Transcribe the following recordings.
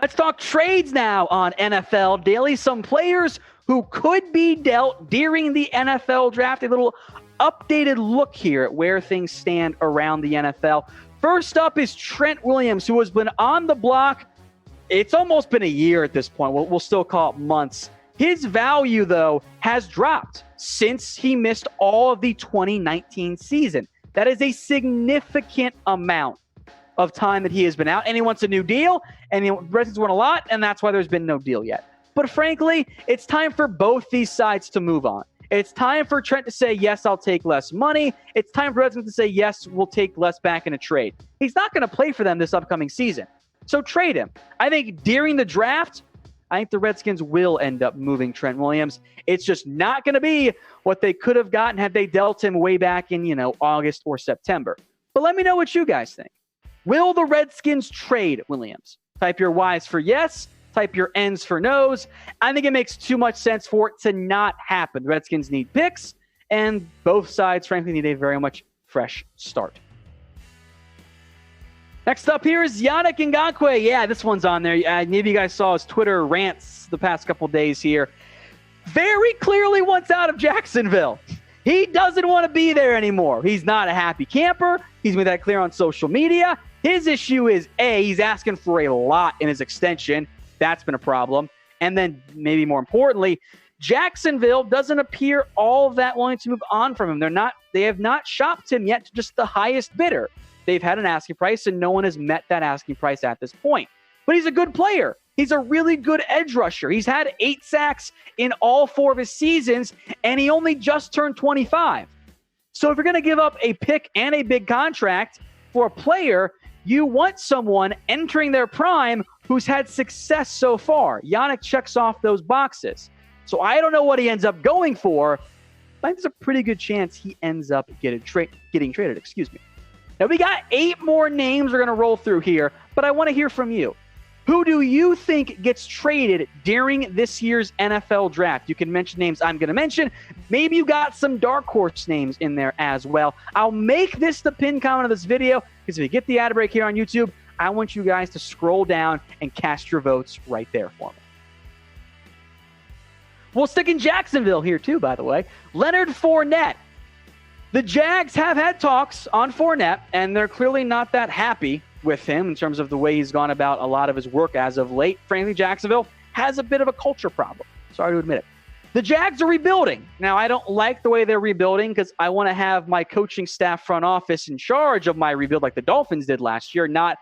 Let's talk trades now on NFL Daily. Some players who could be dealt during the NFL draft. A little updated look here at where things stand around the NFL. First up is Trent Williams, who has been on the block. It's almost been a year at this point. We'll still call it months. His value, though, has dropped since he missed all of the 2019 season. That is a significant amount of time that he has been out, and he wants a new deal, and the Redskins want a lot, and that's why there's been no deal yet. But frankly, it's time for both these sides to move on. It's time for Trent to say, yes, I'll take less money. It's time for Redskins to say, yes, we'll take less back in a trade. He's not going to play for them this upcoming season, so trade him. I think during the draft, I think the Redskins will end up moving Trent Williams. It's just not going to be what they could have gotten had they dealt him way back in, August or September. But let me know what you guys think. Will the Redskins trade Williams? Type your Y's for yes. Type your N's for no's. I think it makes too much sense for it to not happen. The Redskins need picks, and both sides, frankly, need a very much fresh start. Next up here is Yannick Ngakoue. Yeah, this one's on there. Maybe you guys saw his Twitter rants the past couple days here. Very clearly wants out of Jacksonville. He doesn't want to be there anymore. He's not a happy camper. He's made that clear on social media. His issue is, he's asking for a lot in his extension. That's been a problem. And then, maybe more importantly, Jacksonville doesn't appear all that willing to move on from him. They have not shopped him yet to just the highest bidder. They've had an asking price, and no one has met that asking price at this point. But he's a good player. He's a really good edge rusher. He's had 8 sacks in all 4 of his seasons, and he only just turned 25. So if you're going to give up a pick and a big contract for a player, you want someone entering their prime who's had success so far. Yannick checks off those boxes. So I don't know what he ends up going for, but I think there's a pretty good chance he ends up getting traded. Now, we got 8 more names we're going to roll through here, but I want to hear from you. Who do you think gets traded during this year's NFL draft? You can mention names I'm going to mention. Maybe you got some dark horse names in there as well. I'll make this the pinned comment of this video, because if you get the ad break here on YouTube, I want you guys to scroll down and cast your votes right there for me. We'll stick in Jacksonville here too, by the way. Leonard Fournette. The Jags have had talks on Fournette, and they're clearly not that happy with him in terms of the way he's gone about a lot of his work as of late. Frankly, Jacksonville has a bit of a culture problem. Sorry to admit it. The Jags are rebuilding. Now, I don't like the way they're rebuilding because I want to have my coaching staff front office in charge of my rebuild like the Dolphins did last year, not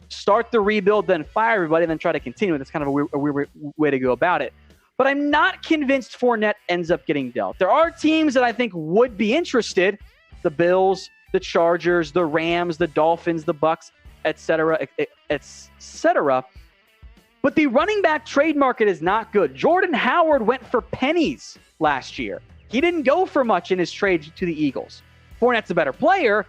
start the rebuild, then fire everybody, and then try to continue. That's kind of a weird way to go about it. But I'm not convinced Fournette ends up getting dealt. There are teams that I think would be interested. The Bills, the Chargers, the Rams, the Dolphins, the Bucks, etc., etc. But the running back trade market is not good. Jordan Howard went for pennies last year. He didn't go for much in his trade to the Eagles. Fournette's a better player,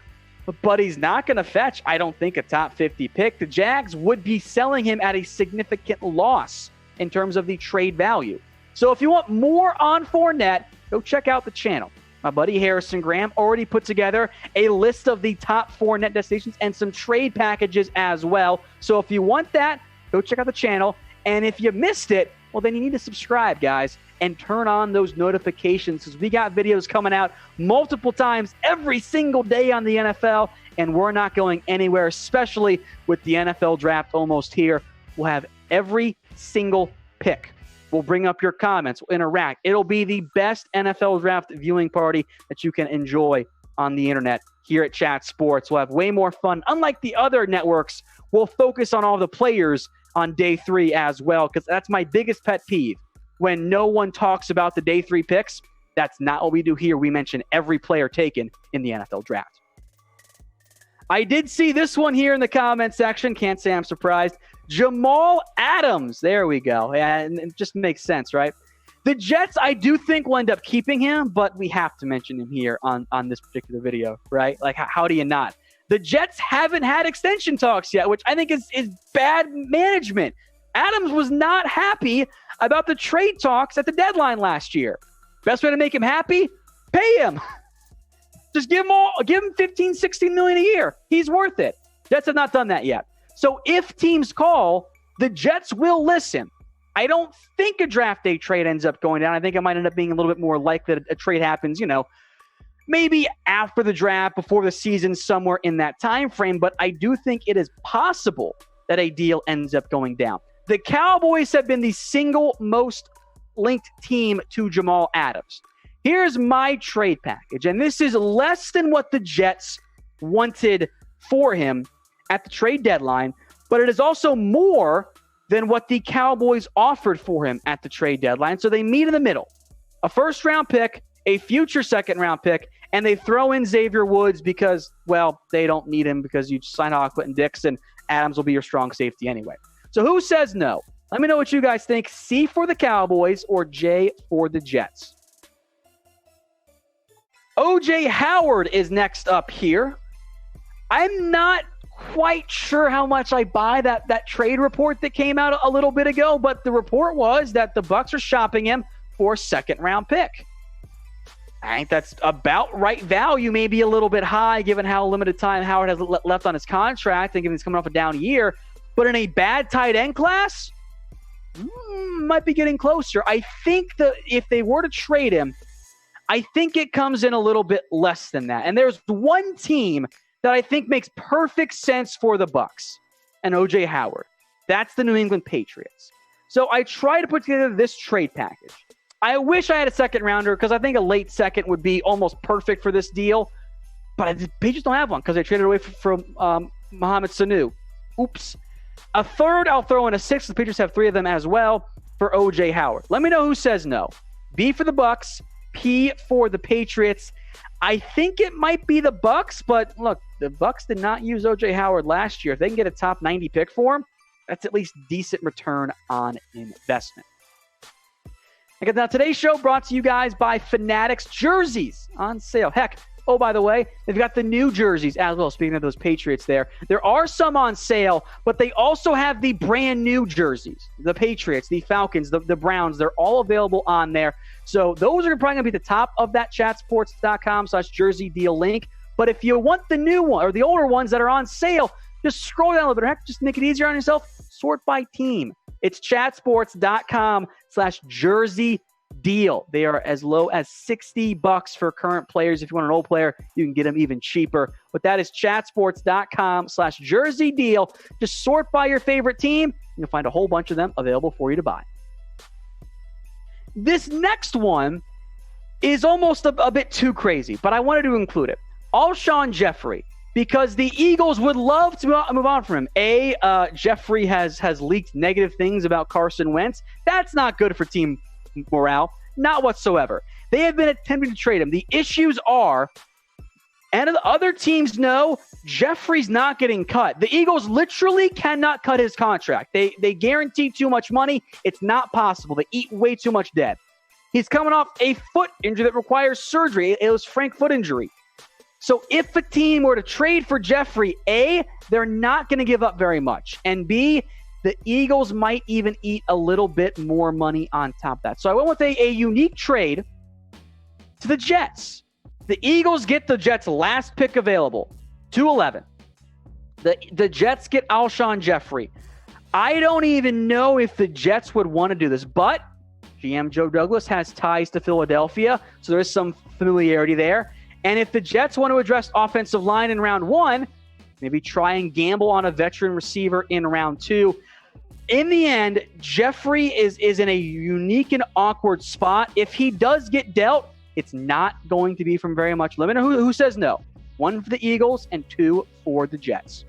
but he's not going to fetch, I don't think, a top 50 pick. The Jags would be selling him at a significant loss in terms of the trade value. So if you want more on Fournette, go check out the channel. My buddy Harrison Graham already put together a list of the top Fournette destinations and some trade packages as well. So if you want that, go check out the channel. And if you missed it, well, then you need to subscribe, guys, and turn on those notifications because we got videos coming out multiple times every single day on the NFL, and we're not going anywhere, especially with the NFL draft almost here. We'll have every single pick. We'll bring up your comments. We'll interact. It'll be the best NFL draft viewing party that you can enjoy on the internet here at Chat Sports. We'll have way more fun. Unlike the other networks, we'll focus on all the players on day 3 as well, because that's my biggest pet peeve. When no one talks about the day 3 picks, that's not what we do here. We mention every player taken in the NFL draft. I did see this one here in the comment section. Can't say I'm surprised. Jamal Adams. There we go. Yeah, and it just makes sense, right? The Jets, I do think, will end up keeping him, but we have to mention him here on this particular video, right? Like, how do you not? The Jets haven't had extension talks yet, which I think is bad management. Adams was not happy about the trade talks at the deadline last year. Best way to make him happy? Pay him. Just give him 15, 16 million a year. He's worth it. Jets have not done that yet. So if teams call, The Jets will listen. I don't think a draft day trade ends up going down. I think it might end up being a little bit more likely that a trade happens, maybe after the draft, before the season, somewhere in that time frame. But I do think it is possible that a deal ends up going down. The Cowboys have been the single most linked team to Jamal Adams. Here's my trade package, and this is less than what the Jets wanted for him at the trade deadline, but it is also more than what the Cowboys offered for him at the trade deadline. So they meet in the middle. A first-round pick, a future second-round pick, and they throw in Xavier Woods because, well, they don't need him because you sign off Clinton Dix and Adams will be your strong safety anyway. So who says no? Let me know what you guys think. C for the Cowboys or J for the Jets. O.J. Howard is next up here. I'm not quite sure how much I buy that trade report that came out a little bit ago, but the report was that the Bucs are shopping him for a second-round pick. I think that's about right value, maybe a little bit high given how limited time Howard has left on his contract and given he's coming off a down year. But in a bad tight end class, might be getting closer. I think that if they were to trade him, I think it comes in a little bit less than that. And there's one team that I think makes perfect sense for the Bucs and O.J. Howard. That's the New England Patriots. So I try to put together this trade package. I wish I had a second rounder because I think a late second would be almost perfect for this deal. But the Patriots don't have one because they traded away from Mohamed Sanu. Oops. A third, I'll throw in a sixth. The Patriots have three of them as well for O.J. Howard. Let me know who says no. B for the Bucs, P for the Patriots. I think it might be the Bucs, but look, the Bucs did not use O.J. Howard last year. If they can get a top 90 pick for him, that's at least decent return on investment. Okay, now today's show brought to you guys by Fanatics. Jerseys on sale. Heck, oh, by the way, they've got the new jerseys as well. Speaking of those Patriots there are some on sale, but they also have the brand new jerseys. The Patriots, the Falcons, the Browns, they're all available on there. So those are probably going to be at the top of that chatsports.com/jersey deal link. But if you want the new one or the older ones that are on sale, just scroll down a little bit. Heck, just make it easier on yourself. Sort by team. It's chatsports.com/jersey deal. They are as low as $60 for current players. If you want an old player, you can get them even cheaper. But that is chatsports.com/jersey deal. Just sort by your favorite team. You'll find a whole bunch of them available for you to buy. This next one is almost a bit too crazy, but I wanted to include it. Alshon Jeffrey, because the Eagles would love to move on from him. Jeffrey has leaked negative things about Carson Wentz. That's not good for team morale, not whatsoever. They have been attempting to trade him. The issues are, and the other teams know, Jeffrey's not getting cut. The Eagles literally cannot cut his contract. They guarantee too much money. It's not possible. They eat way too much debt. He's coming off a foot injury that requires surgery. It was frank foot injury. So if a team were to trade for Jeffrey, A, they're not going to give up very much. And B, the Eagles might even eat a little bit more money on top of that. So I went with a unique trade to the Jets. The Eagles get the Jets' last pick available, 211. The Jets get Alshon Jeffrey. I don't even know if the Jets would want to do this, but GM Joe Douglas has ties to Philadelphia, so there is some familiarity there. And if the Jets want to address offensive line in round one, maybe try and gamble on a veteran receiver in round two. In the end, Jeffrey is in a unique and awkward spot. If he does get dealt, it's not going to be from very much. Let me know who says no. 1 for the Eagles and 2 for the Jets.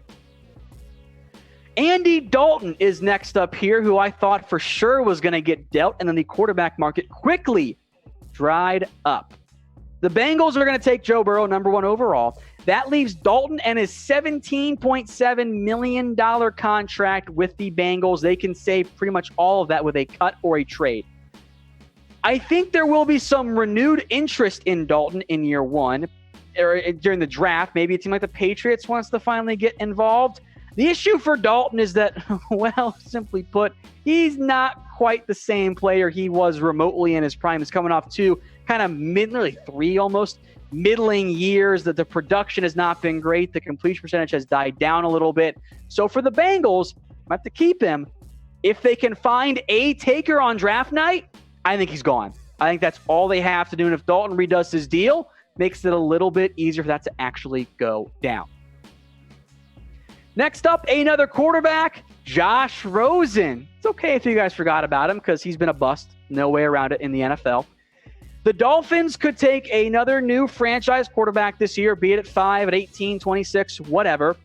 Andy Dalton is next up here, who I thought for sure was going to get dealt, and then the quarterback market quickly dried up. The Bengals are going to take Joe Burrow, number 1 overall. That leaves Dalton and his $17.7 million contract with the Bengals. They can save pretty much all of that with a cut or a trade. I think there will be some renewed interest in Dalton in year one or during the draft. Maybe a team like the Patriots wants to finally get involved. The issue for Dalton is that, well, simply put, he's not quite the same player he was remotely in his prime. He's coming off 2 kind of nearly 3 almost middling years that the production has not been great. The completion percentage has died down a little bit. So for the Bengals, I have to keep him, If they can find a taker on draft night, I think he's gone. I think that's all they have to do. And if Dalton redoes his deal, makes it a little bit easier for that to actually go down. Next up, another quarterback, Josh Rosen. It's okay if you guys forgot about him because he's been a bust. No way around it in the NFL. The Dolphins could take another new franchise quarterback this year, be it at 5, at 18, 26, whatever.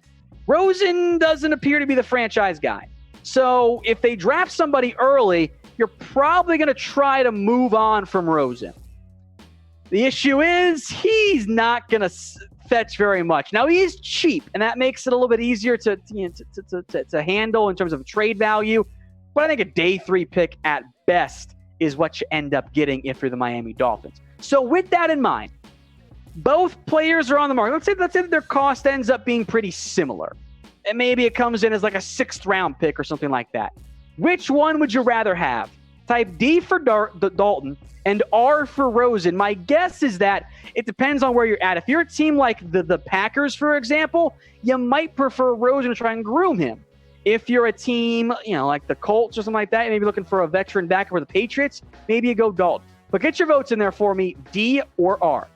Rosen doesn't appear to be the franchise guy. So if they draft somebody early, you're probably going to try to move on from Rosen. The issue is he's not going to fetch very much. Now, he is cheap, and that makes it a little bit easier to handle in terms of trade value. But I think a day 3 pick at best is what you end up getting if you're the Miami Dolphins. So with that in mind, both players are on the market. Let's say that their cost ends up being pretty similar. And maybe it comes in as like a 6th round pick or something like that. Which one would you rather have? Type D for Dalton and R for Rosen. My guess is that it depends on where you're at. If you're a team like the Packers, for example, you might prefer Rosen to try and groom him. If you're a team, like the Colts or something like that, maybe looking for a veteran backup, or the Patriots, maybe you go Dalton. But get your votes in there for me, D or R.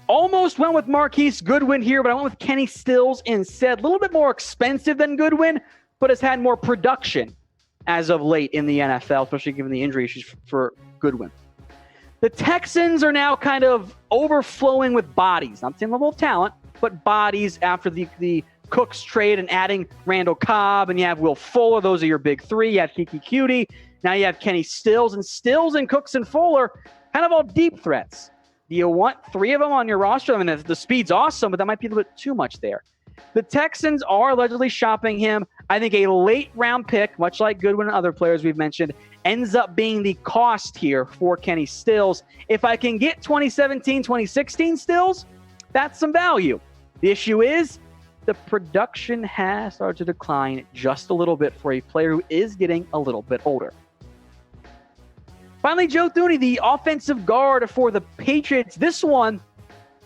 Almost went with Marquise Goodwin here, but I went with Kenny Stills instead. A little bit more expensive than Goodwin, but has had more production as of late in the NFL, especially given the injury issues for Goodwin. The Texans are now kind of overflowing with bodies. Not the same level of talent, but bodies after the Cooks trade and adding Randall Cobb, and you have Will Fuller. Those are your big 3. You have Kiki Cutie. Now you have Kenny Stills, and Cooks and Fuller, kind of all deep threats. Do you want 3 of them on your roster? I mean, the speed's awesome, but that might be a little bit too much there. The Texans are allegedly shopping him. I think a late round pick, much like Goodwin and other players we've mentioned, ends up being the cost here for Kenny Stills. If I can get 2017, 2016 Stills, that's some value. The issue is the production has started to decline just a little bit for a player who is getting a little bit older. Finally, Joe Thuney, the offensive guard for the Patriots. This one,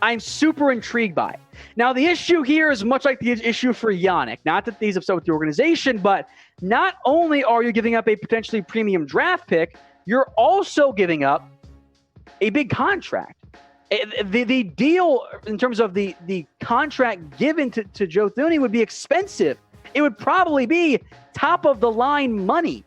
I'm super intrigued by. Now, the issue here is much like the issue for Yannick. Not that he's upset with the organization, but not only are you giving up a potentially premium draft pick, you're also giving up a big contract. The deal in terms of the contract given to Joe Thuney would be expensive. It would probably be top of the line money.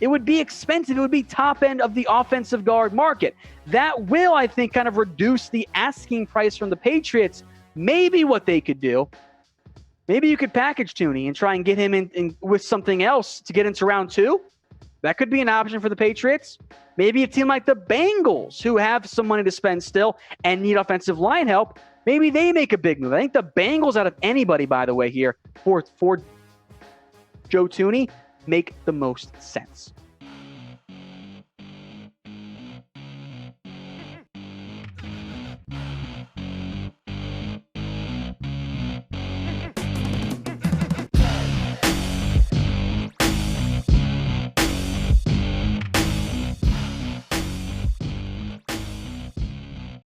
It would be expensive. It would be top end of the offensive guard market. That will, I think, kind of reduce the asking price from the Patriots. Maybe what they could do, maybe you could package Thuney and try and get him in with something else to get into round 2. That could be an option for the Patriots. Maybe a team like the Bengals, who have some money to spend still and need offensive line help, maybe they make a big move. I think the Bengals, out of anybody, by the way, here for Joe Thuney, make the most sense.